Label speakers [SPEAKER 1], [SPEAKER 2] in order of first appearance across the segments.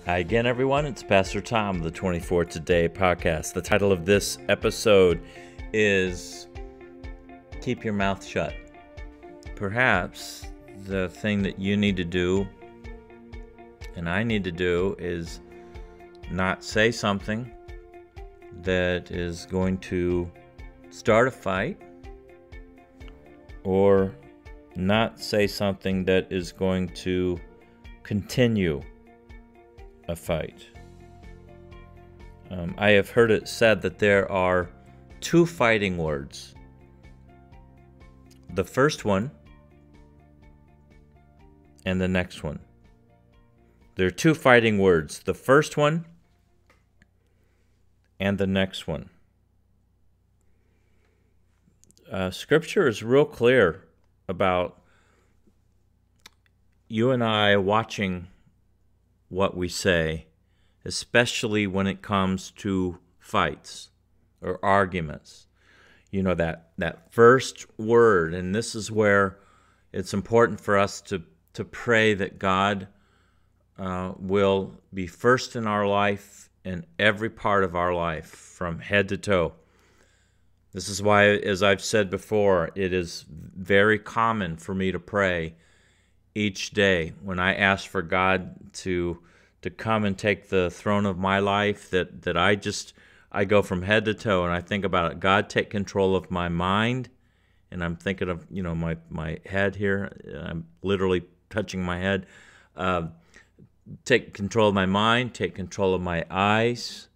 [SPEAKER 1] Hi again, everyone. It's Pastor Tom of the 24 Today podcast. The title of this episode is Keep Your Mouth Shut. Perhaps the thing that you need to do and I need to do is not say something that is going to start a fight, or not say something that is going to continue a fight. I have heard it said that there are two fighting words. The first one and the next one. There are two fighting words. The first one and the next one. Scripture is real clear about you and I watching what we say, especially when it comes to fights or arguments. You know, that first word, and this is where it's important for us to pray that God will be first in our life, in every part of our life, from head to toe. This is why, as I've said before, it is very common for me to pray each day when I ask for God to come and take the throne of my life, that I go from head to toe and I think about it. God, take control of my mind. And I'm thinking of, my head here. I'm literally touching my head. Take control of my mind, take control of my eyes,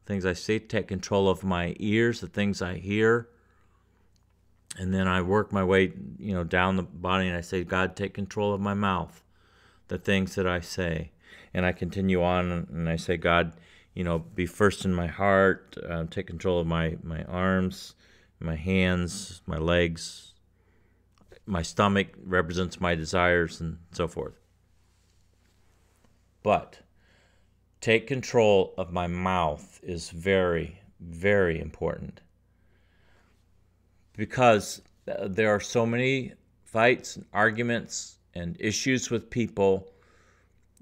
[SPEAKER 1] things I see, take control of my ears, the things I hear. And then I work my way, down the body, and I say, God, take control of my mouth, the things that I say. And I continue on, and I say, God, be first in my heart, take control of my arms, my hands, my legs. My stomach represents my desires, and so forth. But take control of my mouth is very, very important, because there are so many fights and arguments and issues with people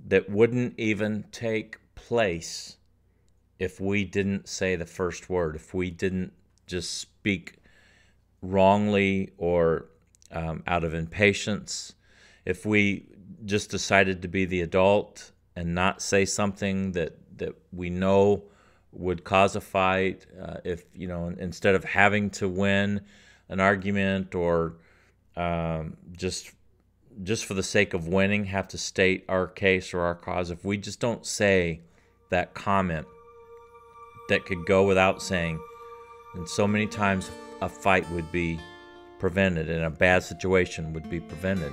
[SPEAKER 1] that wouldn't even take place if we didn't say the first word, if we didn't just speak wrongly or out of impatience, if we just decided to be the adult and not say something that we know would cause a fight, if instead of having to win an argument, or just for the sake of winning have to state our case or our cause, if we just don't say that comment that could go without saying, and so many times a fight would be prevented and a bad situation would be prevented.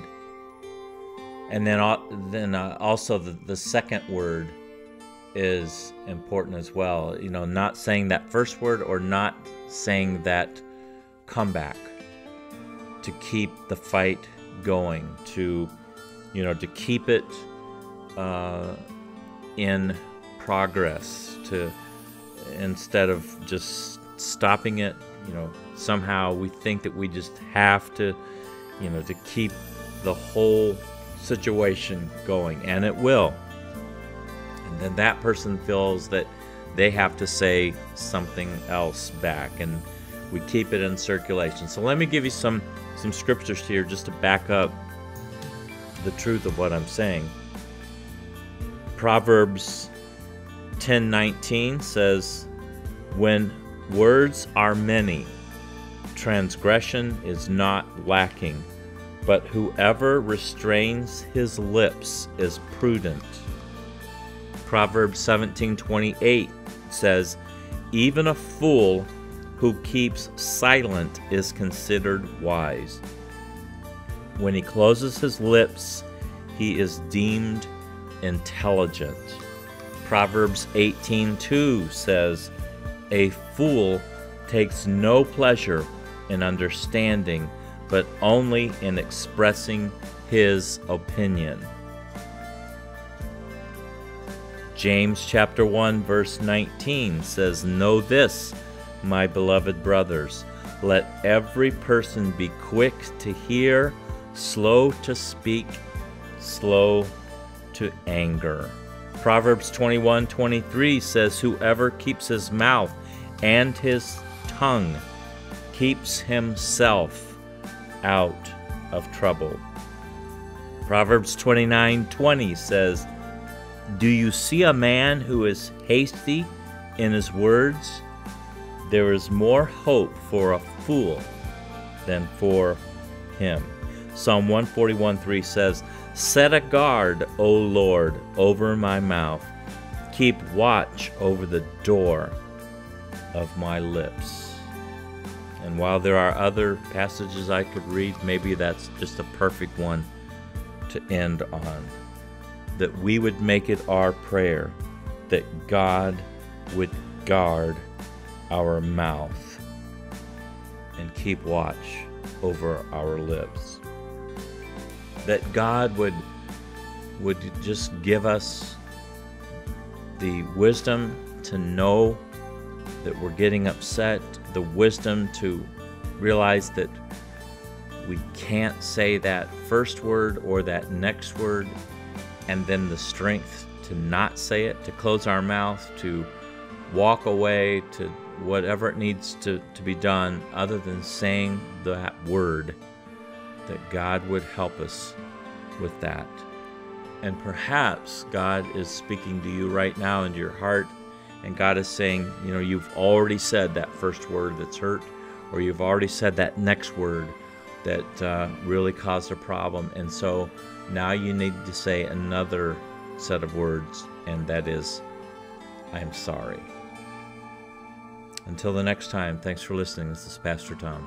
[SPEAKER 1] And then also the second word is important as well. Not saying that first word, or not saying that comeback to keep the fight going, to keep it in progress, to instead of just stopping it. Somehow we think that we just have to keep the whole situation going, and it will. And then that person feels that they have to say something else back, and we keep it in circulation. So let me give you some scriptures here just to back up the truth of what I'm saying. Proverbs 10:19 says, when words are many, transgression is not lacking, but whoever restrains his lips is prudent. Proverbs 17:28 says, even a fool who keeps silent is considered wise. When he closes his lips, he is deemed intelligent. Proverbs 18:2 says, a fool takes no pleasure in understanding, but only in expressing his opinion. James chapter 1 verse 19 says, know this, my beloved brothers, let every person be quick to hear, slow to speak, slow to anger. Proverbs 21:23 says, whoever keeps his mouth and his tongue keeps himself out of trouble. Proverbs 29:20 says, do you see a man who is hasty in his words? There is more hope for a fool than for him. Psalm 141:3 says, set a guard, O Lord, over my mouth. Keep watch over the door of my lips. And while there are other passages I could read, maybe that's just a perfect one to end on. That we would make it our prayer that God would guard our mouth and keep watch over our lips. That God would just give us the wisdom to know that we're getting upset, the wisdom to realize that we can't say that first word or that next word, and then the strength to not say it, to close our mouth, to walk away, to whatever it needs to be done other than saying that word, that God would help us with that. And perhaps God is speaking to you right now into your heart, and God is saying, you've already said that first word that's hurt, or you've already said that next word that really caused a problem, and so now you need to say another set of words, and that is, I'm sorry. Until the next time, thanks for listening. This is Pastor Tom.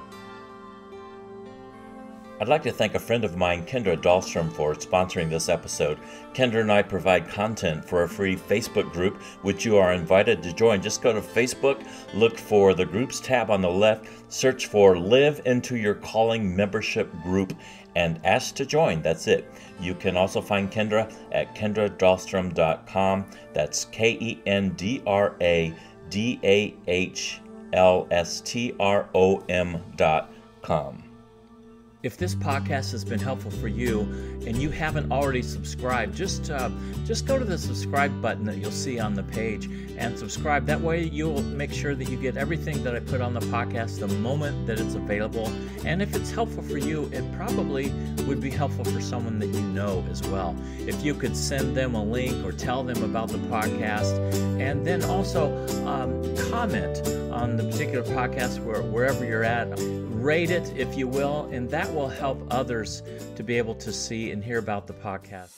[SPEAKER 1] I'd like to thank a friend of mine, Kendra Dahlstrom, for sponsoring this episode. Kendra and I provide content for a free Facebook group, which you are invited to join. Just go to Facebook, look for the Groups tab on the left, search for Live Into Your Calling Membership Group, and ask to join. That's it. You can also find Kendra at kendradahlstrom.com. That's KendraDahlstrom.com. If this podcast has been helpful for you and you haven't already subscribed, just go to the subscribe button that you'll see on the page and subscribe. That way you'll make sure that you get everything that I put on the podcast the moment that it's available. And if it's helpful for you, it probably would be helpful for someone that you know as well. If you could send them a link or tell them about the podcast, and then also comment on the particular podcast wherever you're at. Rate it, if you will, and that will help others to be able to see and hear about the podcast.